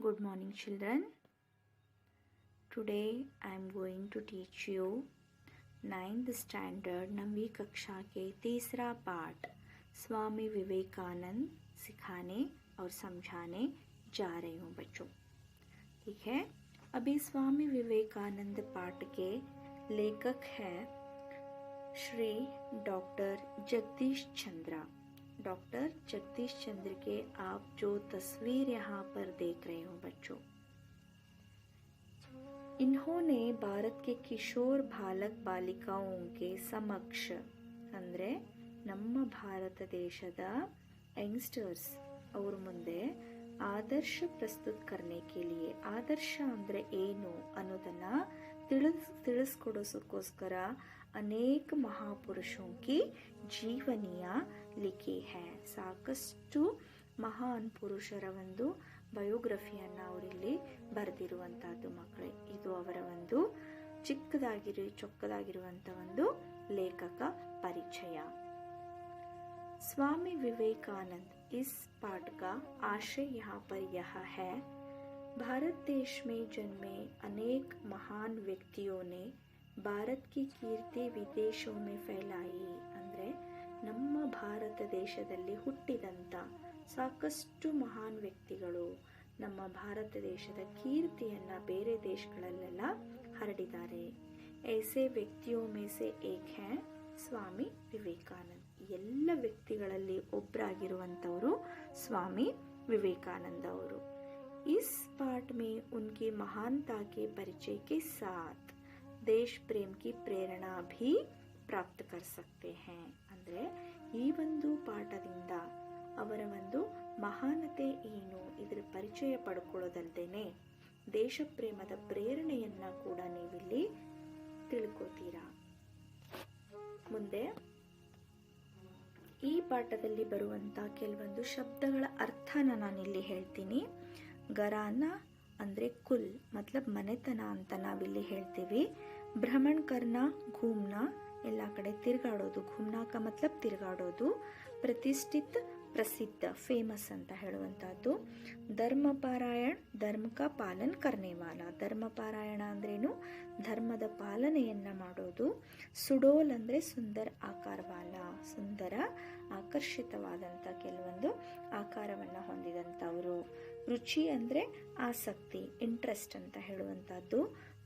Good morning, children. Today I am going to teach you 9th standard 9वीं कक्षा के तीसरा पाठ स्वामी विवेकानंद सिखाने और समझाने जा रही हूँ बच्चों। ठीक है, अभी स्वामी विवेकानंद पाठ के लेखक हैं श्री डॉक्टर जगदीश चंद्र। डॉक्टर जगदीश चंद्र के आप जो तस्वीर यहाँ पर देख रहे हो बच्चों, इन्होंने भारत के किशोर बालक बालिकाओं के समक्ष ಅಂದ್ರೆ ನಮ್ಮ ಭಾರತ ದೇಶದ ಯಂಗ್ಸ್ಟರ್ಸ್ ಅವ್ರ ಮುಂದೆ ಆದರ್ಶ ಪ್ರಸ್ತುತ करने के लिए ಆದರ್ಶ ಅಂದ್ರೆ ಏನು ಅನ್ನೋದನ್ನ ತಿಳಿಸ್ಕೊಡೋಸಕ್ಕೋಸ್ಕರ ಅನೇಕ ಮಹಾಪುರುಷों की ಜೀವನಿಯ लिखी है। ಸಾಕಷ್ಟು ಮಹಾನ್ ಪುರುಷರ ಒಂದು ಬಯೋಗ್ರಫಿಯನ್ನ ಅವರಲ್ಲಿ ಬರೆದಿರುವಂತಹದ್ದು ಮಕ್ಕಳೇ। ಇದು ಅವರ ಒಂದು ಚೊಕ್ಕದಾಗಿರುವಂತ ಒಂದು लेखक का परिचय। स्वामी विवेकानंद, इस पाठ का आशय यहाँ पर यह है, भारत देश में जन्मे अनेक महान व्यक्तियों ने भारत की कीर्ति विदेशों में फैलाई। ಅಂದ್ರೆ ನಮ್ಮ ಭಾರತ ದೇಶದಲ್ಲಿ ಹುಟ್ಟಿದಂತ ಸಾಕಷ್ಟು ಮಹಾನ್ ವ್ಯಕ್ತಿಗಳು ನಮ್ಮ ಭಾರತ ದೇಶದ ಕೀರ್ತಿಯನ್ನ ಬೇರೆ ದೇಶಗಳಲ್ಲೆಲ್ಲ ಹರಡಿದ್ದಾರೆ। ऐसे व्यक्तियों में से एक है स्वामी विवेकानंद। ಎಲ್ಲ ವ್ಯಕ್ತಿಗಳಲ್ಲಿ ಒಬ್ಬರಾಗಿರುವಂತವರು स्वामी विवेकानंद ಅವರು। इस पाठ में उनकी महानता के परिचय के साथ देश प्रेम की प्रेरणा भी प्राप्त कर सकते हैं। ಅಂದ್ರೆ ಈ ಒಂದು ಪಾಠದಿಂದ ಅವರ ಒಂದು ಮಹಾನತೆ ಏನು ಇದರ ಪರಿಚಯ ಪಡ್ಕೊಳ್ಳೋದಲ್ದೇನೆ ದೇಶ ಪ್ರೇಮದ ಪ್ರೇರಣೆಯನ್ನ ಕೂಡ ನೀವಿಲ್ಲಿ ತಿಳ್ಕೋತೀರಾ। ಮುಂದೆ ಈ ಪಾಠದಲ್ಲಿ ಬರುವಂತ ಕೆಲವೊಂದು ಶಬ್ದಗಳ ಅರ್ಥನ ನಾನಿಲ್ಲಿ ಹೇಳ್ತೀನಿ। ಗರಾನ ಅಂದ್ರೆ ಕುಲ್ ಮತ್ಲಬ್ ಮನೆತನ ಅಂತ ನಾವಿಲ್ಲಿ ಹೇಳ್ತೀವಿ। ಭ್ರಮಣ ಕರ್ನ ಘೂಮ್ನ ಎಲ್ಲ ಕಡೆ ತಿರುಗಾಡೋದು, ಘೂಮ್ನಾ ಕ ಮತ್ಲಬ್ ತಿರುಗಾಡೋದು। ಪ್ರತಿಷ್ಠಿತ ಪ್ರಸಿದ್ಧ ಫೇಮಸ್ ಅಂತ ಹೇಳುವಂತಹದ್ದು। ಧರ್ಮಪಾರಾಯಣ ಧರ್ಮ ಕಾ ಪಾಲನ್ ಕರ್ನೆ ವಾಲ, ಧರ್ಮಪಾರಾಯಣ ಅಂದ್ರೇನು ಧರ್ಮದ ಪಾಲನೆಯನ್ನ ಮಾಡೋದು। ಸುಡೋಲ್ ಅಂದ್ರೆ ಸುಂದರ ಆಕಾರವಾಲ, ಸುಂದರ ಆಕರ್ಷಿತವಾದಂತ ಕೆಲವೊಂದು ಆಕಾರವನ್ನ ಹೊಂದಿದಂತವರು। ರುಚಿ ಅಂದ್ರೆ ಆಸಕ್ತಿ, ಇಂಟ್ರೆಸ್ಟ್ ಅಂತ ಹೇಳುವಂತಹದ್ದು।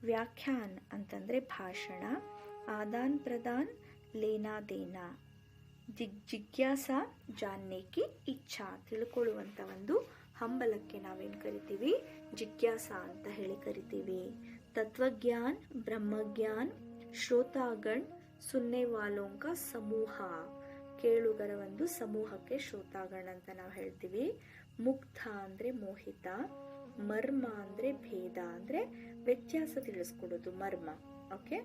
ವ್ಯಾಖ್ಯಾನ್ ಅಂತಂದ್ರೆ ಭಾಷಣ। ಆದಾನ್ ಪ್ರದಾನ್ ಲೇನಾ ದೇನಾ, ಜಿಜ್ಞಾಸ ಜಾನ್ನೆ ಕಿ ಇಚ್ಛಾ, ತಿಳ್ಕೊಳ್ಳುವಂತ ಒಂದು ಹಂಬಲಕ್ಕೆ ನಾವೇನ್ ಕರಿತೀವಿ ಜಿಜ್ಞಾಸ ಅಂತ ಹೇಳಿ ಕರಿತೀವಿ। ತತ್ವಜ್ಞಾನ್ ಬ್ರಹ್ಮಜ್ಞಾನ್ ಶ್ರೋತಾಗಣ್ ಸುನ್ನೆ ವಾಲೋಂ ಕಾ ಸಮೂಹ, ಕೇಳುಗರ ಒಂದು ಸಮೂಹಕ್ಕೆ ಶ್ರೋತಾಗಣ್ ಅಂತ ನಾವು ಹೇಳ್ತೀವಿ। ಮುಗ್ಧ ಅಂದ್ರೆ ಮೋಹಿತ। ಮರ್ಮ ಅಂದ್ರೆ ಭೇದ ಅಂದ್ರೆ ವ್ಯತ್ಯಾಸ ತಿಳಿಸ್ಕೊಡೋದು ಮರ್ಮ, ಓಕೆ,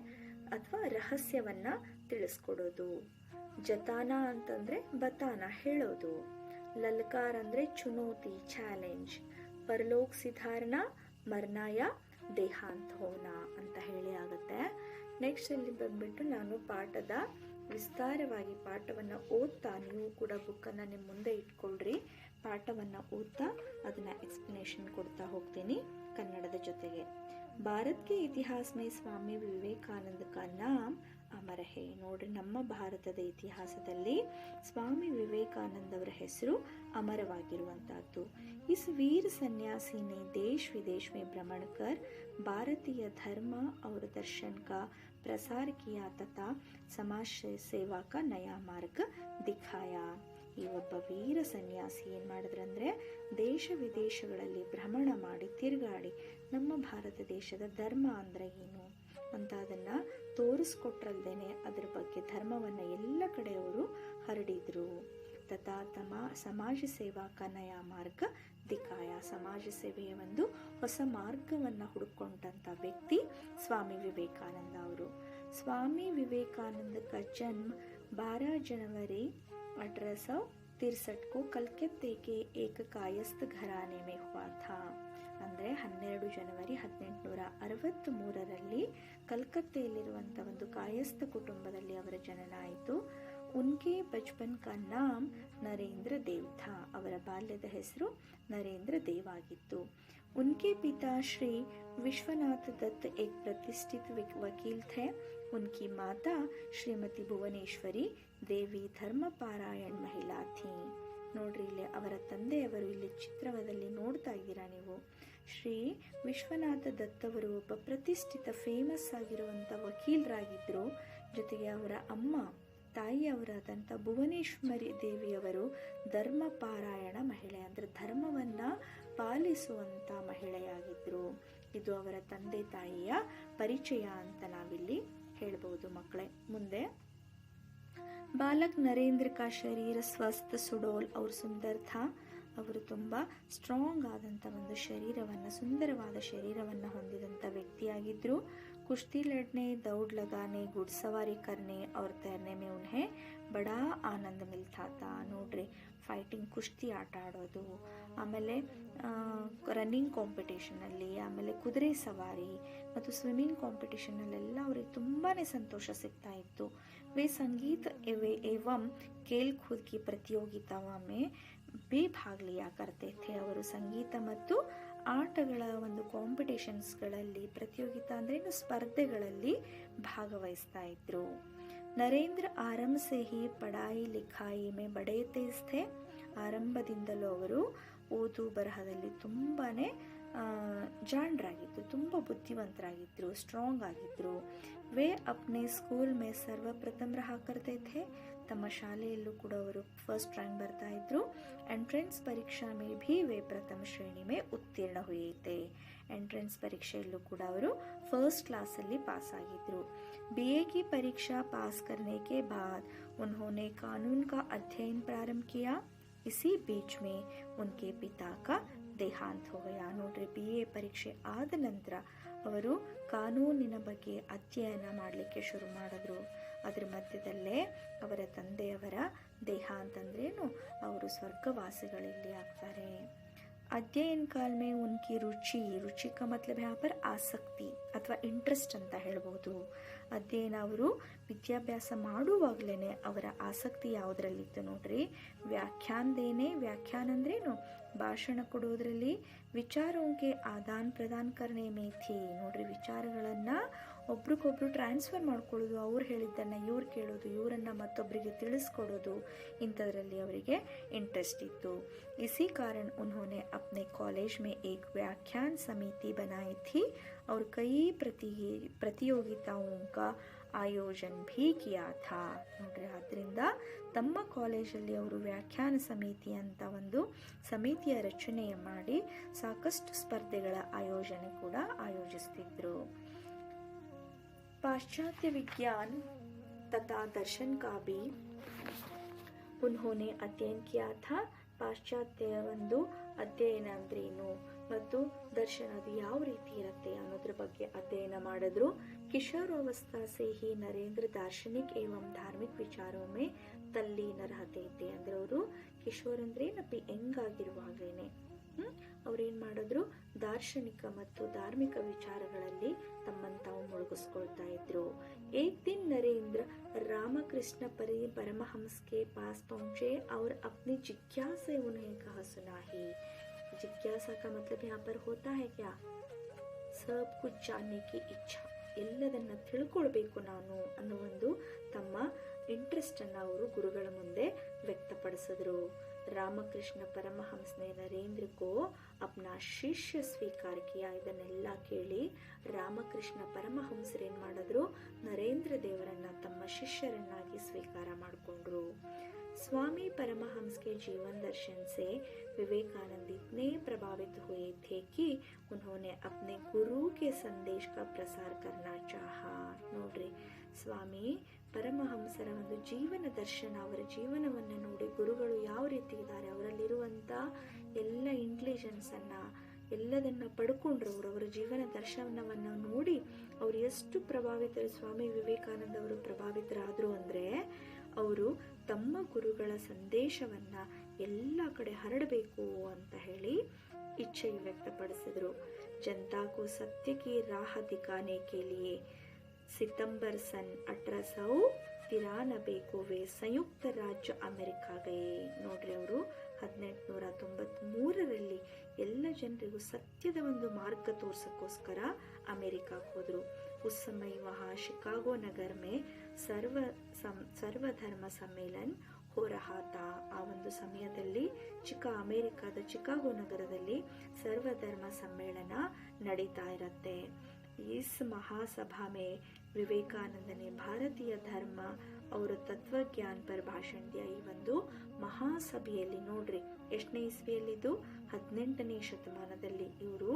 ಅಥವಾ ರಹಸ್ಯವನ್ನ ತಿಳಿಸ್ಕೊಡೋದು। ಜತಾನ ಅಂತಂದ್ರೆ ಬತಾನ ಹೇಳೋದು। ಲಲ್ಕಾರ ಅಂದ್ರೆ ಚುನೌತಿ ಚಾಲೆಂಜ್। ಪರಲೋಕ್ ಸಿಧಾರಣ ಮರ್ನಾಯ ದೇಹಾಂತ ಹೋನ ಅಂತ ಹೇಳಿ ಆಗುತ್ತೆ। ನೆಕ್ಸ್ಟ್ ಇಲ್ಲಿ ಬಂದ್ಬಿಟ್ಟು ನಾನು ಪಾಠದ ವಿಸ್ತಾರವಾಗಿ ಪಾಠವನ್ನ ಓದ್ತಾ, ನೀವು ಕೂಡ ಬುಕ್ಕನ್ನು ನಿಮ್ಮ ಮುಂದೆ ಇಟ್ಕೊಳ್ರಿ, ಪಾಠವನ್ನ ಓದ್ತಾ ಅದನ್ನ ಎಕ್ಸ್ಪ್ಲನೇಷನ್ ಕೊಡ್ತಾ ಹೋಗ್ತೀನಿ ಕನ್ನಡದ ಜೊತೆಗೆ। ಭಾರತ के इतिहास में स्वामी विवेकानंद का नाम ಅಮರ ಹೇ। ನೋಡ್ರಿ, ನಮ್ಮ ಭಾರತದ ಇತಿಹಾಸದಲ್ಲಿ ಸ್ವಾಮಿ ವಿವೇಕಾನಂದ ಅವರ ಹೆಸರು ಅಮರವಾಗಿರುವಂತಹದ್ದು। इस वीर सन्यासी ने देश विदेश में भ्रमण कर भारतीय धर्म और दर्शन का प्रसार किया तथा समाज सेवा का नया मार्ग दिखाया। ಈ ಒಬ್ಬ ವೀರ ಸನ್ಯಾಸಿ ಏನ್ ಮಾಡಿದ್ರಂದ್ರೆ ದೇಶ ವಿದೇಶಗಳಲ್ಲಿ ಭ್ರಮಣ ಮಾಡಿ ತಿರುಗಾಡಿ ನಮ್ಮ ಭಾರತ ದೇಶದ ಧರ್ಮ ಅಂದ್ರೆ ಏನು ಅಂತ ಅದನ್ನ ತೋರಿಸ್ಕೊಟ್ರಲ್ದೇನೆ ಅದರ ಬಗ್ಗೆ ಧರ್ಮವನ್ನ ಎಲ್ಲ ಕಡೆ ಅವರು ಹರಡಿದ್ರು। ತಥಾ ಸಮಾಜ ಸೇವಾ ಕ ನಯ ಮಾರ್ಗ ದಿಖಾಯ, ಸಮಾಜ ಸೇವೆಯ ಒಂದು ಹೊಸ ಮಾರ್ಗವನ್ನ ಹುಡುಕೊಂಡಂತ ವ್ಯಕ್ತಿ ಸ್ವಾಮಿ ವಿವೇಕಾನಂದ ಅವರು। ಸ್ವಾಮಿ ವಿವೇಕಾನಂದ का जन्म 12 जनवरी 1863 को कलकत्ते के एक कायस्थ घराने में हुआ था। ಅಂದ್ರೆ 12 ಜನವರಿ 1863ರಲ್ಲಿ ಕಲ್ಕತ್ತೆಯಲ್ಲಿರುವಂತ ಒಂದು ಕಾಯಸ್ಥ ಕುಟುಂಬದಲ್ಲಿ ಅವರ ಜನನ ಆಯಿತು। ಉನ್ಕೆ ಬಚ್ಪನ್ ಕಾ ನಾಮ್ ನರೇಂದ್ರ ದೇವ್ ಥಾ. ಅವರ ಬಾಲ್ಯದ ಹೆಸರು ನರೇಂದ್ರ ದೇವ್ ಆಗಿತ್ತು. उनके पिता श्री विश्वनाथ दत्त एक प्रतिष्ठित वकील थे. उनकी माता श्रीमती ಭುವನೇಶ್ವರಿ ದೇವಿ ಧರ್ಮಪಾರಾಯಣ್ ಮಹಿಳಾ ಥೀ. ನೋಡ್ರಿ ಇಲ್ಲಿ ಅವರ ತಂದೆಯವರು ಇಲ್ಲಿ ಚಿತ್ರದಲ್ಲಿ ನೋಡ್ತಾ ಇದ್ದೀರಾ ನೀವು. ಶ್ರೀ ವಿಶ್ವನಾಥ ದತ್ ಅವರು ಒಬ್ಬ ಪ್ರತಿಷ್ಠಿತ ಫೇಮಸ್ ಆಗಿರುವಂಥ ವಕೀಲರಾಗಿದ್ದರು. ಜೊತೆಗೆ ಅವರ ಅಮ್ಮ ತಾಯಿಯವರಾದಂಥ ಭುವನೇಶ್ವರಿ ದೇವಿಯವರು ಧರ್ಮಪಾರಾಯಣ ಮಹಿಳೆ, ಅಂದರೆ ಧರ್ಮವನ್ನು ಪಾಲಿಸುವಂಥ ಮಹಿಳೆಯಾಗಿದ್ದರು. ಇದು ಅವರ ತಂದೆ ತಾಯಿಯ ಪರಿಚಯ ಅಂತ ನಾವಿಲ್ಲಿ ಹೇಳ್ಬೋದು ಮಕ್ಕಳೇ. ಮುಂದೆ ಬಾಲಕ್ ನರೇಂದ್ರ ಕಾ ಶರೀರ ಸ್ವಸ್ಥ ಸುಡೋಲ್ ಅವ್ರ ಸುಂದರ್ ಥಾ. ಅವರು ತುಂಬ ಸ್ಟ್ರಾಂಗ್ ಆದಂಥ ಒಂದು ಶರೀರವನ್ನು, ಸುಂದರವಾದ ಶರೀರವನ್ನು ಹೊಂದಿದಂಥ ವ್ಯಕ್ತಿಯಾಗಿದ್ದರು. ಕುಶ್ತಿ ಲಡ್ನೆ, ದೌಡ್ ಲಗಾನೆ, ಗುಡ್ಸವಾರಿ ಕರ್ನೆ और तैरने में उन्हें ಬಡಾ ಆನಂದ ಮಿಲ್ತಾ ತಾ. ನೋಡ್ರಿ, ಫೈಟಿಂಗ್ ಕುಶ್ತಿ ಆಟ ಆಡೋದು, ಆಮೇಲೆ ರನ್ನಿಂಗ್ ಕಾಂಪಿಟೇಷನಲ್ಲಿ, ಆಮೇಲೆ ಕುದುರೆ ಸವಾರಿ ಮತ್ತು ಸ್ವಿಮ್ಮಿಂಗ್ ಕಾಂಪಿಟೇಷನಲ್ಲೆಲ್ಲ ಅವ್ರಿಗೆ ತುಂಬಾ ಸಂತೋಷ ಸಿಗ್ತಾ ಇತ್ತು. वे संगीत एवं खेल कूद की प्रतियोगिताओं में भी भाग लिया करते थे. ಅವರು ಸಂಗೀತ ಮತ್ತು ಆಟಗಳ ಒಂದು ಕಾಂಪಿಟೇಷನ್ಸ್ಗಳಲ್ಲಿ, ಪ್ರತಿಯೋಗಿತಾ ಅಂದ್ರೆ ಸ್ಪರ್ಧೆಗಳಲ್ಲಿ ಭಾಗವಹಿಸ್ತಾ ಇದ್ರು. ನರೇಂದ್ರ ಆರಂಭ ಸೇ ಹಿ ಪಢಾಯಿ ಲಿಖಾಯಿ ಮೇ ಬಡೇ ತೇಜ್ ಥೆ. ಆರಂಭದಿಂದಲೂ ಅವರು ಓದು ಬರಹದಲ್ಲಿ ತುಂಬಾನೇ ಜಾಣರಾಗಿದ್ರು, ತುಂಬ ಬುದ್ಧಿವಂತರಾಗಿದ್ದರು, ಸ್ಟ್ರಾಂಗ್ ಆಗಿದ್ದರು. ವೇ ಅಪ್ನೆ ಸ್ಕೂಲ್ ಮೇ ಸರ್ವಪ್ರಥಮ ರಹಾ ಕರ್ತೆ ಥೆ. ತಮ್ಮ ಶಾಲೆಯಲ್ಲೂ ಕೂಡ ಅವರು ಫಸ್ಟ್ ರ್ಯಾಂಕ್ ಬರ್ತಾ ಇದ್ರು. ಎಂಟ್ರೆನ್ಸ್ ಪರೀಕ್ಷಾ ಮೇ ಭೀ ವೇ ಪ್ರಥಮ ಶ್ರೇಣಿ ಮೇ ಉತ್ತೀರ್ಣ ಹುಯೇ ಥೆ. ಎಂಟ್ರೆನ್ಸ್ ಪರೀಕ್ಷೆಯಲ್ಲೂ ಕೂಡ ಅವರು ಫಸ್ಟ್ ಕ್ಲಾಸಲ್ಲಿ ಪಾಸ್ ಆಗಿದ್ರು. BA की परीक्षा पास करने के बाद उन्होंने कानून का अध्ययन प्रारंभ किया. इसी बीच में उनके पिता का ದೇಹಾಂತ ಹೋಗಯ. ನೋಡ್ರಿ, BA ಪರೀಕ್ಷೆ ಆದ ನಂತರ ಅವರು ಕಾನೂನಿನ ಬಗ್ಗೆ ಅಧ್ಯಯನ ಮಾಡಲಿಕ್ಕೆ ಶುರು ಮಾಡಿದ್ರು. ಅದರ ಮಧ್ಯದಲ್ಲೇ ಅವರ ತಂದೆಯವರ ದೇಹಾಂತ ಅಂದ್ರೇನು, ಅವರು ಸ್ವರ್ಗವಾಸಿಗಳಲ್ಲಿ ಆಗ್ತಾರೆ. ಅಧ್ಯಯನ ಕಾಲ ಮೇ ಉನ್ಕಿ ರುಚಿ ಕಾ ಮತ್ಲಬ್ ಯಹಾ ಪರ್ ಆಸಕ್ತಿ ಅಥವಾ ಇಂಟ್ರೆಸ್ಟ್ ಅಂತ ಹೇಳ್ಬೋದು. ಅಧ್ಯಯನ, ಅವರು ವಿದ್ಯಾಭ್ಯಾಸ ಮಾಡುವಾಗಲೇ ಅವರ ಆಸಕ್ತಿ ಯಾವುದರಲ್ಲಿತ್ತು ನೋಡ್ರಿ, ವ್ಯಾಖ್ಯಾನ ಅಂದ್ರೇನು, ಭಾಷಣ ಕೊಡೋದ್ರಲ್ಲಿ, ವಿಚಾರೋಂಕೆ ಆದಾನ್ ಪ್ರದಾನ್ ಕರ್ನೆ ಮೇ ಥಿ. ನೋಡ್ರಿ, ವಿಚಾರಗಳನ್ನು ಒಬ್ರಿಗೊಬ್ರು ಟ್ರಾನ್ಸ್ಫರ್ ಮಾಡ್ಕೊಳ್ಳೋದು, ಅವ್ರು ಹೇಳಿದ್ದನ್ನು ಇವ್ರು ಕೇಳೋದು, ಇವರನ್ನು ಮತ್ತೊಬ್ಬರಿಗೆ ತಿಳಿಸ್ಕೊಡೋದು, ಇಂಥದ್ರಲ್ಲಿ ಅವರಿಗೆ ಇಂಟ್ರೆಸ್ಟ್ ಇತ್ತು. इसी कारण उन्होंने अपने कॉलेज में एक व्याख्यान समिति बनाई थी और कई प्रतियोगिताओं का ಆಯೋಜನ್ ಭೀ ಕಿಯಾ ಥಾ. ನೋಡ್ರಿ, ಆದ್ದರಿಂದ ತಮ್ಮ ಕಾಲೇಜಲ್ಲಿ ಅವರು ವ್ಯಾಖ್ಯಾನ ಸಮಿತಿ ಅಂತ ಒಂದು ಸಮಿತಿಯ ರಚನೆ ಮಾಡಿ ಸಾಕಷ್ಟು ಸ್ಪರ್ಧೆಗಳ ಆಯೋಜನೆ ಕೂಡ ಆಯೋಜಿಸ್ತಿದ್ರು. ಪಾಶ್ಚಾತ್ಯ ವಿಜ್ಞಾನ ತಥಾ ದರ್ಶನ್ ಕಾ ಭೀ ಉನ್ಹೋನೆ ಅಧ್ಯಯನ ಕಿಯಾ ಥಾ. ಪಾಶ್ಚಾತ್ಯ ಒಂದು ಅಧ್ಯಯನ ಅಂದ್ರೇನು ಮತ್ತು ದರ್ಶನ ಅದು ಯಾವ ರೀತಿ ಇರುತ್ತೆ ಅನ್ನೋದ್ರ ಬಗ್ಗೆ ಅಧ್ಯಯನ ಮಾಡಿದ್ರು. ಕಿಶೋರಾವಸ್ಥಾ ಸೇ ಹಿ ನರೇಂದ್ರ ದಾರ್ಶನಿಕ್ ಏವಂ ಧಾರ್ಮಿಕ ವಿಚಾರೋ ಮೇ ತಲ್ಲೀನ ರಹತೆ ಇದ್ದೆ. ಅಂದ್ರೆ ಅವರು ಕಿಶೋರ್ ಅಂದ್ರೆ ನಪ್ಪಿ ಹೆಂಗಾಗಿರುವಾಗಲೇನೆ ಅವ್ರೇನ್ ಮಾಡಿದ್ರು, ದಾರ್ಶನಿಕ ಮತ್ತು ಧಾರ್ಮಿಕ ವಿಚಾರಗಳಲ್ಲಿ ತಮ್ಮನ್ನು ತಾವು ಮುಳುಗಿಸ್ಕೊಳ್ತಾ ಇದ್ರು. एक दिन नरेंद्र रामकृष्ण परमहंस के पास पहुंचे और अपनी जिज्ञासा उन्हें कहा सुनाई. जिज्ञासा का मतलब यहाँ पर होता है क्या, सब कुछ जानने की इच्छा, ಎಲ್ಲದನ್ನ ತಿಳ್ಕೊಳ್ಬೇಕು ನಾನು ಅನ್ನೋ ಒಂದು ತಮ್ಮ ಇಂಟ್ರೆಸ್ಟ್ ಅನ್ನ ಅವರು ಗುರುಗಳ ಮುಂದೆ ವ್ಯಕ್ತಪಡಿಸಿದ್ರು. ರಾಮಕೃಷ್ಣ ಪರಮಹಂಸನೆ ನರೇಂದ್ರ ಕೋ ಅಪ್ನಾ ಶಿಷ್ಯ ಸ್ವೀಕಾರ ಕಿಯಾ. ಇದನ್ನೆಲ್ಲ ಕೇಳಿ ರಾಮಕೃಷ್ಣ ಪರಮಹಂಸರೇನ್ ಮಾಡಿದ್ರು, ನರೇಂದ್ರ ದೇವರನ್ನ ತಮ್ಮ ಶಿಷ್ಯರನ್ನಾಗಿ ಸ್ವೀಕಾರ ಮಾಡಿಕೊಂಡ್ರು. स्वामी परमहंस के जीवन दर्शन से विवेकानंद इतने प्रभावित हुए थे कि उन्होंने अपने गुरु के संदेश का प्रसार करना चाहा. ನೋಡ್ರಿ, ಸ್ವಾಮಿ ಪರಮಹಂಸರ ಒಂದು ಜೀವನ ದರ್ಶನ, ಅವರ ಜೀವನವನ್ನು ನೋಡಿ ಗುರುಗಳು ಯಾವ ರೀತಿ ಇದ್ದಾರೆ, ಅವರಲ್ಲಿರುವಂಥ ಎಲ್ಲ ಇಂಟೆಲಿಜೆನ್ಸನ್ನು ಎಲ್ಲದನ್ನ ಪಡ್ಕೊಂಡ್ರು. ಅವರ ಜೀವನ ದರ್ಶನವನ್ನು ನೋಡಿ ಅವರು ಎಷ್ಟು ಪ್ರಭಾವಿತರು, ಸ್ವಾಮಿ ವಿವೇಕಾನಂದ ಅವರು ಪ್ರಭಾವಿತರಾದರು ಅಂದರೆ ಅವರು ತಮ್ಮ ಗುರುಗಳ ಸಂದೇಶವನ್ನ ಎಲ್ಲ ಕಡೆ ಹರಡಬೇಕು ಅಂತ ಹೇಳಿ ಇಚ್ಛೆ ವ್ಯಕ್ತಪಡಿಸಿದ್ರು. ಜನತಾ ಕೋ ಸತ್ಯ ಕಿ ರಾಹ ದಿಖಾನೆ ಕೆ ಲಿಯೆ ಸಿತಂಬರ್ सन 18 ತಿರಾನಬೇಕುವೆ ಸಂಯುಕ್ತ ರಾಜ್ಯ ಅಮೆರಿಕಾಗೆ. ನೋಡ್ರಿ, ಅವರು 1893ರಲ್ಲಿ ಎಲ್ಲ ಜನರಿಗೂ ಸತ್ಯದ ಒಂದು ಮಾರ್ಗ ತೋರ್ಸಕ್ಕೋಸ್ಕರ ಅಮೆರಿಕಾಕ್ಕೆ ಹೋದ್ರು. उस समय वहाँ शिकागो नगर में ಸರ್ವಧರ್ಮ ಸಮ್ಮೇಳನ हो रहा था. ಆ ಒಂದು ಸಮಯದಲ್ಲಿ ಅಮೆರಿಕಾದ ಚಿಕಾಗೋ ನಗರದಲ್ಲಿ ಸರ್ವಧರ್ಮ ಸಮ್ಮೇಳನ ನಡೀತಾ ಇರತ್ತೆ. इस महासभा में विवेकानंद ने भारतीय धर्म और तत्वज्ञान पर ಭಾಷಣ दिया. ಈ ಒಂದು ಮಹಾಸಭೆಯಲ್ಲಿ ನೋಡ್ರಿ, ಎಷ್ಟನೇ ಇಸ್ವಿಯಲ್ಲಿದ್ದು? 18ನೇ ಶತಮಾನದಲ್ಲಿ ಇವರು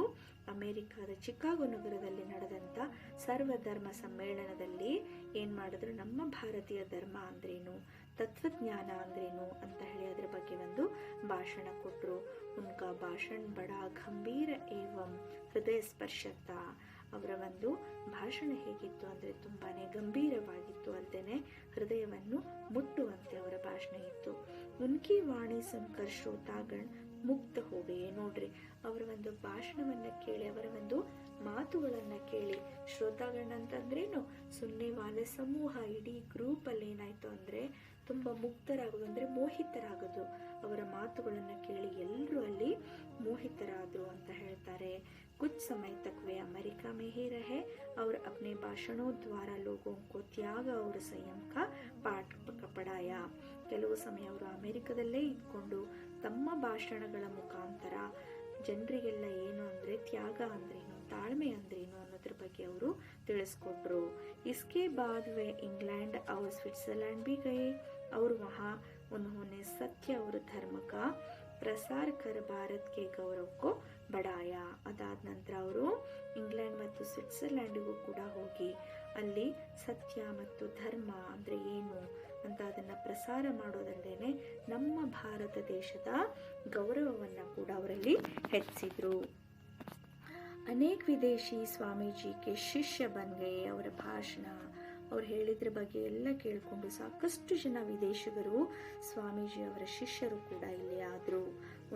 ಅಮೆರಿಕಾದ ಚಿಕಾಗೋ ನಗರದಲ್ಲಿ ನಡೆದಂತ ಸರ್ವಧರ್ಮ ಸಮ್ಮೇಳನದಲ್ಲಿ ಏನ್ ಮಾಡಿದ್ರು? ನಮ್ಮ ಭಾರತೀಯ ಧರ್ಮ ಅಂದ್ರೇನು, ತತ್ವಜ್ಞಾನ ಅಂದ್ರೇನು ಅಂತ ಹೇಳಿ ಅದರ ಬಗ್ಗೆ ಒಂದು ಭಾಷಣ ಕೊಟ್ರು. ಉನ್ಕಾ ಭಾಷಣ ಬಡಾ ಗಂಭೀರ ಏವಂ ಹೃದಯ ಸ್ಪರ್ಶತ. ಅವರ ಒಂದು ಭಾಷಣ ಹೇಗಿತ್ತು ಅಂದ್ರೆ ತುಂಬಾನೇ ಗಂಭೀರವಾಗಿತ್ತು, ಅಲ್ಲದೆ ಹೃದಯವನ್ನು ಮುಟ್ಟುವಂತೆ ಅವರ ಭಾಷಣ ಇತ್ತು. ಉನ್ಕಿ ವಾಣಿ ಸುನ್ಕರ್ ಶ್ರೋತಾಗಣ್ ಮುಕ್ತ ಹೋಗೇ. ನೋಡ್ರಿ, ಅವರ ಒಂದು ಭಾಷಣವನ್ನ ಕೇಳಿ, ಅವರ ಒಂದು ಮಾತುಗಳನ್ನ ಕೇಳಿ, ಶ್ರೋತಾಗಣ ಅಂತಂದ್ರೇನು? ಸುನ್ನೆ ವಾಲೆ ಸಮೂಹ, ಇಡೀ ಗ್ರೂಪ್ ಅಲ್ಲಿ ಏನಾಯ್ತು ಅಂದ್ರೆ ತುಂಬಾ ಮುಕ್ತರಾಗೋದು ಅಂದ್ರೆ ಮೋಹಿತರಾಗೋದು. ಅವರ ಮಾತುಗಳನ್ನ ಕೇಳಿ ಎಲ್ಲರೂ ಅಲ್ಲಿ ಮೋಹಿತರಾದ್ರು ಅಂತ ಹೇಳ್ತಾರೆ. कुछ समय तक वे अमेरिका में ही रहे और अपने भाषणों द्वारा लोगों को त्याग और संयम का पाठ पढ़ाया. ಕೆಲವು ಸಮಯ ಅವರು ಅಮೆರಿಕದಲ್ಲೇ ಇದ್ಕೊಂಡು ತಮ್ಮ ಭಾಷಣಗಳ ಮುಖಾಂತರ ಜನರಿಗೆಲ್ಲ ಏನು ಅಂದ್ರೆ ತ್ಯಾಗ ಅಂದ್ರೇನು, ತಾಳ್ಮೆ ಅಂದ್ರೇನು ಅನ್ನೋದ್ರ ಬಗ್ಗೆ ಅವರು ತಿಳಿಸ್ಕೊಟ್ರು. इसके बाद वे इंग्लैंड और स्विट्जरलैंड भी गए और वहाँ उन्होंने सत्य और धर्म का ಪ್ರಸಾರ ಕರ್ ಭಾರತ್ ಕೆ ಗೌರವ್ ಕೋ ಬಡಾಯ. ಅದಾದ ನಂತರ ಅವರು ಇಂಗ್ಲೆಂಡ್ ಮತ್ತು ಸ್ವಿಟ್ಜರ್ಲ್ಯಾಂಡ್ಗೂ ಕೂಡ ಹೋಗಿ ಅಲ್ಲಿ ಸತ್ಯ ಮತ್ತು ಧರ್ಮ ಅಂದ್ರೆ ಏನು ಅಂತ ಅದನ್ನ ಪ್ರಸಾರ ಮಾಡೋದಲ್ದೇನೆ ನಮ್ಮ ಭಾರತ ದೇಶದ ಗೌರವವನ್ನ ಕೂಡ ಅವರಲ್ಲಿ ಹೆಚ್ಚಿದ್ರು. ಅನೇಕ ವಿದೇಶಿ ಸ್ವಾಮೀಜಿ ಕೆ ಶಿಷ್ಯ ಬನ್ಗೆ. ಅವರ ಭಾಷಣ, ಅವ್ರು ಹೇಳಿದ್ರ ಬಗ್ಗೆ ಎಲ್ಲ ಕೇಳಿಕೊಂಡು ಸಾಕಷ್ಟು ಜನ ವಿದೇಶಿಗರು ಸ್ವಾಮೀಜಿ ಅವರ ಶಿಷ್ಯರು ಕೂಡ ಇಲ್ಲಿ ಆದ್ರು.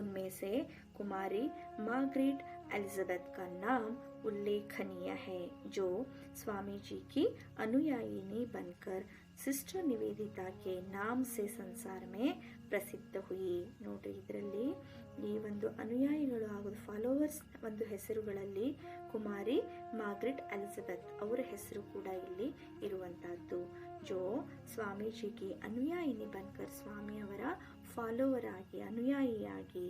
उनमें से कुमारी मार्गरेट एलिजाबेथ का नाम उल्लेखनीय है, जो स्वामी जी की अनुयायिनी बनकर सिस्टर निवेदिता के नाम से संसार में ಪ್ರಸಿದ್ಧ ಹುಯಿ. ನೋಡ್ರಿ, ಇದರಲ್ಲಿ ಈ ಒಂದು ಅನುಯಾಯಿಗಳು ಹಾಗೂ ಫಾಲೋವರ್ಸ್ ಒಂದು ಹೆಸರುಗಳಲ್ಲಿ ಕುಮಾರಿ ಮಾರ್ಗರೆಟ್ ಎಲಿಜಬೆತ್ ಅವರ ಹೆಸರು ಕೂಡ ಇಲ್ಲಿ ಇರುವಂತಹದ್ದು. ಜೋ ಸ್ವಾಮೀಜಿಗೆ ಅನುಯಾಯಿನಿ ಬನ್ಕರ್, ಸ್ವಾಮಿಯವರ ಫಾಲೋವರ್ ಆಗಿ ಅನುಯಾಯಿಯಾಗಿ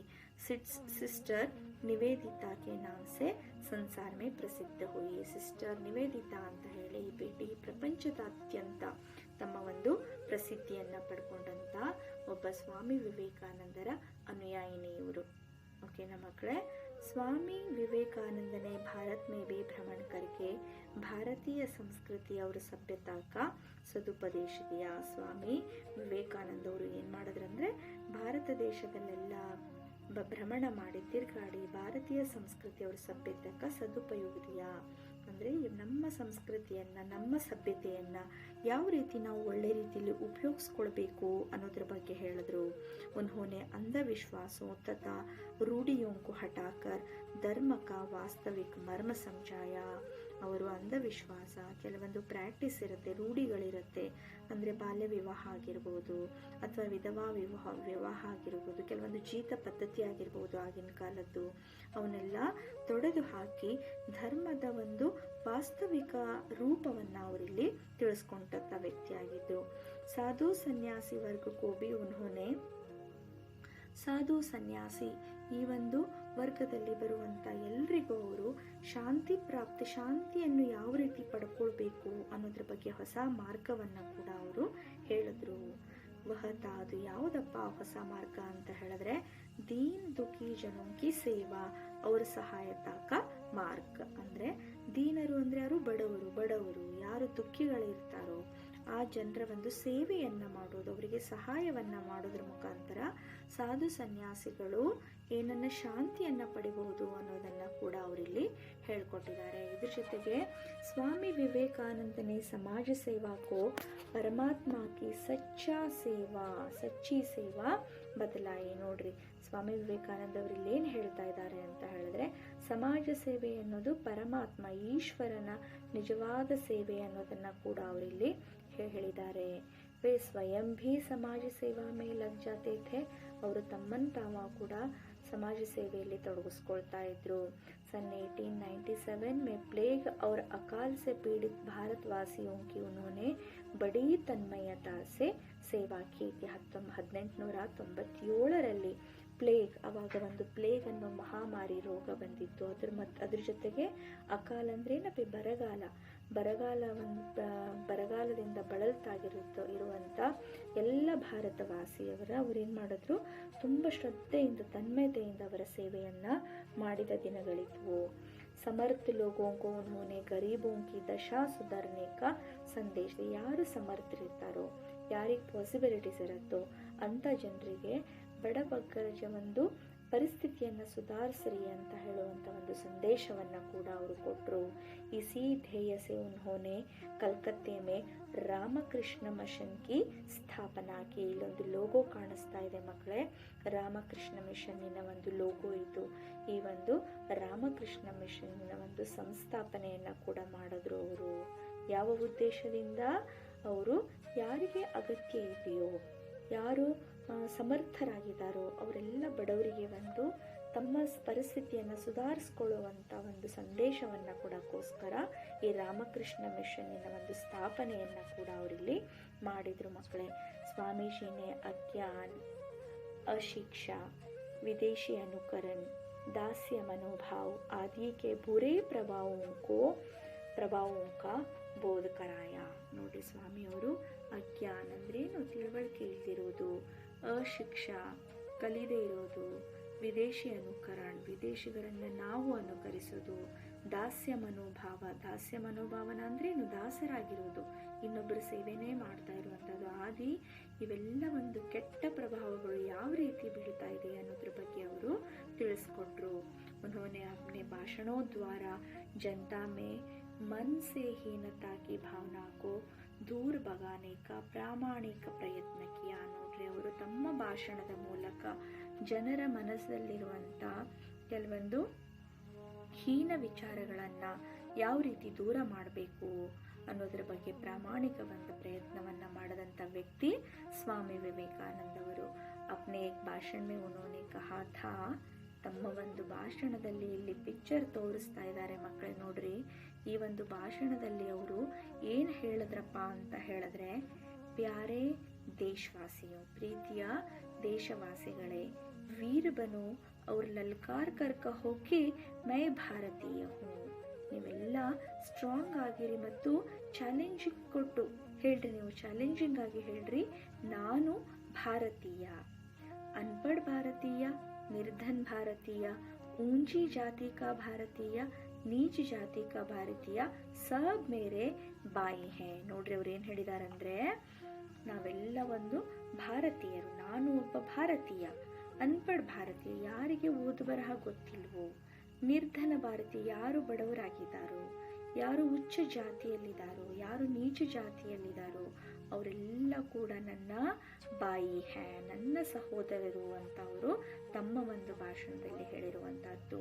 ಸಿಸ್ಟರ್ ನಿವೇದಿತಾ ಕೆ ನಾಮ್ ಸೆ ಸಂಸಾರ ಮೇ ಪ್ರಸಿದ್ಧ ಹುಯಿ. ಸಿಸ್ಟರ್ ನಿವೇದಿತಾ ಅಂತ ಹೇಳಿ ಈ ಭೇಟಿ ಪ್ರಪಂಚದಾದ್ಯಂತ ತಮ್ಮ ಒಂದು ಪ್ರಸಿದ್ಧಿಯನ್ನ ಪಡ್ಕೊಂಡಂತ ಒಬ್ಬ ಸ್ವಾಮಿ ವಿವೇಕಾನಂದರ ಅನುಯಾಯಿನಿ ಇವರು. ಓಕೆನಾ ಮಕ್ಕಳೇ? स्वामी विवेकानंद ने भारत में भी भ्रमण करके भारतीय संस्कृति और सभ्यता का सदुपदेश दिया. ಸ್ವಾಮಿ ವಿವೇಕಾನಂದ ಅವರು ಏನ್ ಮಾಡಿದ್ರಂದ್ರೆ ಭಾರತ ದೇಶದಲ್ಲೆಲ್ಲ ಭ್ರಮಣ ಮಾಡಿ ತಿರುಗಾಡಿ ಭಾರತೀಯ ಸಂಸ್ಕೃತಿ ಅವರ ಸಭ್ಯತೆಕ ಸದುಪಯೋಗದಿಯ ಅಂದ್ರೆ ನಮ್ಮ ಸಂಸ್ಕೃತಿಯನ್ನ ನಮ್ಮ ಸಭ್ಯತೆಯನ್ನ ಯಾವ ರೀತಿ ನಾವು ಒಳ್ಳೆ ರೀತಿಯಲ್ಲಿ ಉಪಯೋಗಿಸ್ಕೊಳ್ಬೇಕು ಅನ್ನೋದ್ರ ಬಗ್ಗೆ ಹೇಳಿದ್ರು. उन्होंने अंधविश्वासों तथा रूढ़ियों को हटाकर धर्म का वास्तविक मर्म समझाया. ಅವರು ಅಂಧವಿಶ್ವಾಸ, ಕೆಲವೊಂದು ಪ್ರಾಕ್ಟೀಸ್ ಇರುತ್ತೆ, ರೂಢಿಗಳಿರುತ್ತೆ, ಅಂದ್ರೆ ಬಾಲ್ಯ ವಿವಾಹ ಆಗಿರ್ಬೋದು ಅಥವಾ ವಿಧವಾ ವಿವಾಹ ಆಗಿರ್ಬೋದು, ಕೆಲವೊಂದು ಜೀತ ಪದ್ಧತಿ ಆಗಿರ್ಬೋದು ಆಗಿನ ಕಾಲದ್ದು, ಅವನ್ನೆಲ್ಲ ತೊಡೆದು ಹಾಕಿ ಧರ್ಮದ ಒಂದು ವಾಸ್ತವಿಕ ರೂಪವನ್ನ ಅವರಿಲ್ಲಿ ತಿಳಿಸ್ಕೊಂಡಂತ ವ್ಯಕ್ತಿಯಾಗಿದ್ರು. ಸಾಧು ಸನ್ಯಾಸಿ ವರ್ಗ ಕೋಬಿ ಉನ್ಹೋನೆ ಸಾಧು ಸನ್ಯಾಸಿ ಈ ಒಂದು ವರ್ಗದಲ್ಲಿ ಬರುವಂತ ಎಲ್ರಿಗೂ ಅವರು ಶಾಂತಿಯನ್ನು ಯಾವ ರೀತಿ ಪಡ್ಕೊಳ್ಬೇಕು ಅನ್ನೋದ್ರ ಬಗ್ಗೆ ಹೊಸ ಮಾರ್ಗವನ್ನ ಕೂಡ ಅವರು ಹೇಳಿದ್ರು. ಅದು ಯಾವುದಪ್ಪ ಹೊಸ ಮಾರ್ಗ ಅಂತ ಹೇಳಿದ್ರೆ ದೀನ್ ದುಃಖಿ ಜನೋಂಕಿ ಸೇವಾ ಅವರ ಸಹಾಯತಾಕ ಮಾರ್ಗ. ಅಂದ್ರೆ ದೀನರು ಅಂದ್ರೆ ಯಾರು? ಬಡವರು ಯಾರು ದುಃಖಿಗಳಿರ್ತಾರೋ ಆ ಜನರ ಒಂದು ಸೇವೆಯನ್ನ ಮಾಡೋದು, ಅವರಿಗೆ ಸಹಾಯವನ್ನ ಮಾಡೋದ್ರ ಮುಖಾಂತರ ಸಾಧು ಸನ್ಯಾಸಿಗಳು ಏನನ್ನ ಶಾಂತಿಯನ್ನ ಪಡಿಬಹುದು ಅನ್ನೋದನ್ನ ಕೂಡ ಅವರಿಲ್ಲಿ ಹೇಳ್ಕೊಟ್ಟಿದ್ದಾರೆ. ಇದ್ರ ಜೊತೆಗೆ ಸ್ವಾಮಿ ವಿವೇಕಾನಂದನೇ ಸಮಾಜ ಸೇವಾಕೋ ಪರಮಾತ್ಮ ಕಿ ಸಚ್ಚಿ ಸೇವಾ ಬದಲಾಯಿ. ನೋಡ್ರಿ, ಸ್ವಾಮಿ ವಿವೇಕಾನಂದ ಅವರು ಇಲ್ಲಿ ಏನ್ ಹೇಳ್ತಾ ಇದ್ದಾರೆ ಅಂತ ಹೇಳಿದ್ರೆ ಸಮಾಜ ಸೇವೆ ಅನ್ನೋದು ಪರಮಾತ್ಮ ಈಶ್ವರನ ನಿಜವಾದ ಸೇವೆ ಅನ್ನೋದನ್ನ ಕೂಡ ಅವರಿಲ್ಲಿ ಹೇಳಿದ್ದಾರೆ. वे स्वयं भी समाज सेवा में लग जाते थे. ಅವರು ತಮ್ಮನ್ನು ತಾವ ಕೂಡ समाज सेवेಯಲ್ಲಿ ತೊಡಗಿಸ್ಕೊಳ್ತಾ ಇದ್ರು. सन 1897 में प्लेग और अकाल से पीड़ित भारतवासियों की उन्होंने बड़ी तन्मयता से सेवा की थी. 1897ರಲ್ಲಿ ಪ್ಲೇಗ್, ಅವಾಗ ಒಂದು ಪ್ಲೇಗ್ ಅನ್ನೋ ಮಹಾಮಾರಿ ರೋಗ ಬಂದಿತ್ತು. ಅದ್ರ ಜೊತೆಗೆ ಅಕಾಲ ಅಂದ್ರೆ ಏನಪ್ಪ, ಬರಗಾಲದಿಂದ ಇರುವಂತ ಎಲ್ಲ ಭಾರತವಾಸಿಯವರ ಅವ್ರೇನ್ ಮಾಡಿದ್ರು, ತುಂಬಾ ಶ್ರದ್ಧೆಯಿಂದ ತನ್ಮಯತೆಯಿಂದ ಅವರ ಸೇವೆಯನ್ನ ಮಾಡಿದ ದಿನಗಳಿದ್ವು. ಸಮರ್ಥ ಲೋಗೋं को उन्होंने गरीबों की दशा सुधारने का संदेश. ಯಾರು ಸಮರ್ಥರಿರ್ತಾರೋ, ಯಾರಿಗೆ ಪಾಸಿಬಿಲಿಟೀಸ್ ಇರುತ್ತೋ ಅಂತ ಜನರಿಗೆ ಬಡಬಗ್ಗರ ಒಂದು ಪರಿಸ್ಥಿತಿಯನ್ನು ಸುಧಾರಿಸ್ರಿ ಅಂತ ಹೇಳುವಂಥ ಒಂದು ಸಂದೇಶವನ್ನು ಕೂಡ ಅವರು ಕೊಟ್ಟರು. ಇಸಿ ಧ್ಯೇಯ ಸೆ ಉನ್ಹೋನೆ ಕಲ್ಕತ್ತೆ ಮೇ ರಾಮಕೃಷ್ಣ ಮಿಷನ್ ಕಿ ಸ್ಥಾಪನಾ ಕಿ. ಇಲ್ಲೊಂದು ಲೋಗೋ ಕಾಣಿಸ್ತಾ ಇದೆ ಮಕ್ಕಳೇ, ರಾಮಕೃಷ್ಣ ಮಿಷನ್ನಿನ ಒಂದು ಲೋಗೋ ಇದು. ಈ ಒಂದು ರಾಮಕೃಷ್ಣ ಮಿಷನ್ನಿನ ಒಂದು ಸಂಸ್ಥಾಪನೆಯನ್ನು ಕೂಡ ಮಾಡಿದ್ರು ಅವರು. ಯಾವ ಉದ್ದೇಶದಿಂದ? ಅವರು ಯಾರಿಗೆ ಅಗತ್ಯ ಇದೆಯೋ, ಯಾರು ಸಮರ್ಥರಾಗಿದ್ದಾರೋ ಅವರೆಲ್ಲ ಬಡವರಿಗೆ ಒಂದು ತಮ್ಮ ಪರಿಸ್ಥಿತಿಯನ್ನು ಸುಧಾರಿಸ್ಕೊಳ್ಳುವಂಥ ಒಂದು ಸಂದೇಶವನ್ನು ಕೊಡೋಕ್ಕೋಸ್ಕರ ಈ ರಾಮಕೃಷ್ಣ ಮಿಷನ್ನಿನ ಒಂದು ಸ್ಥಾಪನೆಯನ್ನು ಕೂಡ ಅವರಿಲ್ಲಿ ಮಾಡಿದರು ಮಕ್ಕಳೇ. ಸ್ವಾಮೀಜಿನೇ ಅಜ್ಞಾನ್, ಅಶಿಕ್ಷಾ, ವಿದೇಶಿ ಅನುಕರಣ, दास्य मनोभाव आदि के बुरे प्रभावों का ಬೋಧ ಕರಾಯ. ನೋಡಿ, ಸ್ವಾಮಿಯವರು ಅಜ್ಞಾನ ಅಂದ್ರೇನು, ತಿಳುವಳಿಕೆ ಇಲ್ದಿರೋದು, ಅಶಿಕ್ಷಾ ಕಲಿದೇ ಇರೋದು, ವಿದೇಶಿ ಅನುಕರಣ ವಿದೇಶಿಗರನ್ನ ನಾವು ಅನುಕರಿಸೋದು, ದಾಸ್ಯ ಮನೋಭಾವನ ಅಂದ್ರೇನು, ದಾಸರಾಗಿರೋದು, ಇನ್ನೊಬ್ಬರ ಸೇವೆನೇ ಮಾಡ್ತಾ ಇರುವಂಥದ್ದು ಆದಿ, ಇವೆಲ್ಲ ಒಂದು ಕೆಟ್ಟ ಪ್ರಭಾವಗಳು ಯಾವ ರೀತಿ ಬೀಳ್ತಾ ಇದೆ ಅನ್ನೋದ್ರ ಬಗ್ಗೆ ಅವರು ತಿಳಿಸ್ಕೊಟ್ರು. उन्होंने अपने भाषणों द्वारा जनता में मन से हीनता की भावना को दूर भगाने का ಪ್ರಾಮಾಣಿಕ ಪ್ರಯತ್ನ किया. ನೋಡ್ರಿ, ಅವರು ತಮ್ಮ ಭಾಷಣದ ಮೂಲಕ ಜನರ ಮನಸ್ಸಲ್ಲಿರುವಂಥ ಕೆಲವೊಂದು ಹೀನ ವಿಚಾರಗಳನ್ನ ಯಾವ ರೀತಿ ದೂರ ಮಾಡಬೇಕು ಅನ್ನೋದ್ರ ಬಗ್ಗೆ ಪ್ರಾಮಾಣಿಕವಾದ ಪ್ರಯತ್ನವನ್ನ ಮಾಡದಂಥ ವ್ಯಕ್ತಿ ಸ್ವಾಮಿ ವಿವೇಕಾನಂದ ಅವರು. अपने एक भाषण में उन्होंने कहा था, ತಮ್ಮ ಒಂದು ಭಾಷಣದಲ್ಲಿ ಇಲ್ಲಿ ಪಿಕ್ಚರ್ ತೋರಿಸ್ತಾ ಇದ್ದಾರೆ ಮಕ್ಕಳೇ. ನೋಡ್ರಿ, ಈ ಒಂದು ಭಾಷಣದಲ್ಲಿ ಅವರು ಏನು ಹೇಳಿದ್ರಪ್ಪ ಅಂತ ಹೇಳಿದ್ರೆ, ಪ್ಯಾರೆ ದೇಶವಾಸಿಯೋ, ಪ್ರೀತಿಯ ದೇಶವಾಸಿಗಳೇ, ವೀರ್ ಬನು ಅವ್ರ ಲಲ್ಕಾರ್ ಕರ್ಕ ಹೋಗಿ ಮೈ ಭಾರತೀಯ ಹೂ. ನೀವೆಲ್ಲ ಸ್ಟ್ರಾಂಗ್ ಆಗಿರಿ ಮತ್ತು ಚಾಲೆಂಜಿಂಗ್ ಕೊಟ್ಟು ಹೇಳ್ರಿ, ನೀವು ಚಾಲೆಂಜಿಂಗ್ ಆಗಿ ಹೇಳ್ರಿ, ನಾನು ಭಾರತೀಯ. ಅನ್ಪಢ್ ಭಾರತೀಯ, निर्धन भारतीय, ऊंची जाति का भारतीय, नीच जाति का भारतीय, सब मेरे ಬಾಯಿ ಹೇ. ನೋಡ್ರಿ, ಅವ್ರು ಏನು ಹೇಳಿದಾರಂದ್ರೆ, ನಾವೆಲ್ಲ ಒಂದು ಭಾರತೀಯರು, ನಾನು ಒಬ್ಬ ಭಾರತೀಯ. ಅನ್ಪಢ್ ಭಾರತೀಯ, ಯಾರಿಗೆ ಓದು ಬರಹ ಗೊತ್ತಿಲ್ವೋ. ನಿರ್ಧನ ಭಾರತೀಯ, ಯಾರು ಬಡವರಾಗಿದ್ದಾರೋ, ಯಾರು ಉಚ್ಚ ಜಾತಿಯಲ್ಲಿದ್ದಾರೋ, ಯಾರು ನೀಚ ಜಾತಿಯಲ್ಲಿದ್ದಾರೋ ಅವರೆಲ್ಲ ಕೂಡ ನನ್ನ ಬಾಯಿ ಹೇ, ನನ್ನ ಸಹೋದರರು ಅಂತ ಅವರು ತಮ್ಮ ಒಂದು ಭಾಷಣದಲ್ಲಿ ಹೇಳಿರುವಂತಹದ್ದು.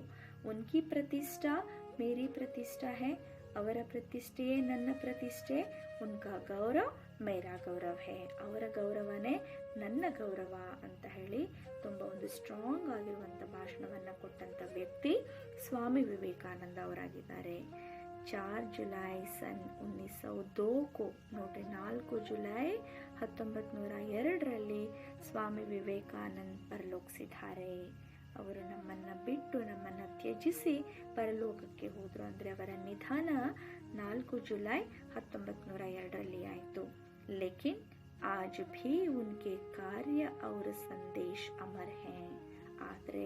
ಉನ್ಕಿ ಪ್ರತಿಷ್ಠಾ ಮೇರಿ ಪ್ರತಿಷ್ಠಾ ಹೇ, ಅವರ ಪ್ರತಿಷ್ಠೆಯೇ ನನ್ನ ಪ್ರತಿಷ್ಠೆ. ಉನ್ಕಾ ಗೌರವ್ ಮೇರಾ ಗೌರವ್ ಹೇ, ಅವರ ಗೌರವನೇ ನನ್ನ ಗೌರವ ಅಂತ ಹೇಳಿ ತುಂಬ ಒಂದು ಸ್ಟ್ರಾಂಗ್ ಆಗಿರುವಂಥ ಭಾಷಣವನ್ನು ಕೊಟ್ಟಂಥ ವ್ಯಕ್ತಿ ಸ್ವಾಮಿ ವಿವೇಕಾನಂದ ಅವರಾಗಿದ್ದಾರೆ. 4 ಜುಲೈ सन 1902 को, ನೋಡ್ರಿ, 4 ಜುಲೈ 1902ರಲ್ಲಿ ಸ್ವಾಮಿ ವಿವೇಕಾನಂದ ಪರಲೋಕಿಸಿದ್ದಾರೆ. ಅವರು ನಮ್ಮನ್ನು ಬಿಟ್ಟು, ನಮ್ಮನ್ನು ತ್ಯಜಿಸಿ ಪರಲೋಕಕ್ಕೆ ಹೋದರು. ಅಂದರೆ ಅವರ ನಿಧನ 4 ಜುಲೈ 1902ರಲ್ಲಿ ಆಯಿತು. ಲೇಕಿನ್ ಆಜ್ ಭೀ ಉನ್ಕೆ ಕಾರ್ಯ ಅವರ ಸಂದೇಶ ಅಮರ್ ಹೇ. ಆದರೆ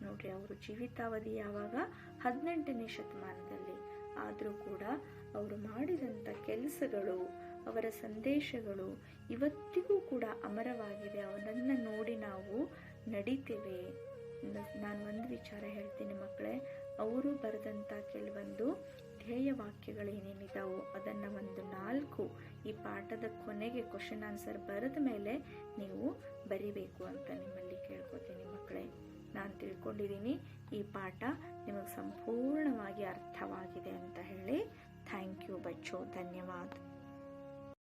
ನೋಡ್ರಿ, ಅವರು ಜೀವಿತಾವಧಿ ಯಾವಾಗ 18ನೇ ಶತಮಾನದಲ್ಲಿ, ಆದರೂ ಕೂಡ ಅವರು ಮಾಡಿದಂಥ ಕೆಲಸಗಳು, ಅವರ ಸಂದೇಶಗಳು ಇವತ್ತಿಗೂ ಕೂಡ ಅಮರವಾಗಿದೆ. ಅವನನ್ನು ನೋಡಿ ನಾವು ನಡೀತೇವೆ. ನಾನು ಒಂದು ವಿಚಾರ ಹೇಳ್ತೀನಿ ಮಕ್ಕಳೇ, ಅವರು ಬರೆದಂಥ ಕೆಲವೊಂದು ಧ್ಯೇಯ ವಾಕ್ಯಗಳು ಏನೇನಿದಾವೋ ಅದನ್ನು ಒಂದು 4 ಈ ಪಾಠದ ಕೊನೆಗೆ ಕ್ವಶನ್ ಆನ್ಸರ್ ಬರೆದ ಮೇಲೆ ನೀವು ಬರಿಬೇಕು ಅಂತ ನಿಮ್ಮಲ್ಲಿ ಕೇಳ್ಕೊತೀನಿ ಮಕ್ಕಳೇ. ನಾನು ತಿಳ್ಕೊಂಡಿದ್ದೀನಿ ಈ ಪಾಠ ನಿಮಗೆ ಸಂಪೂರ್ಣವಾಗಿ ಅರ್ಥವಾಗಿದೆ ಅಂತ ಹೇಳಿ. ಥ್ಯಾಂಕ್ ಯು ಬಚ್ಚೋ, ಧನ್ಯವಾದ.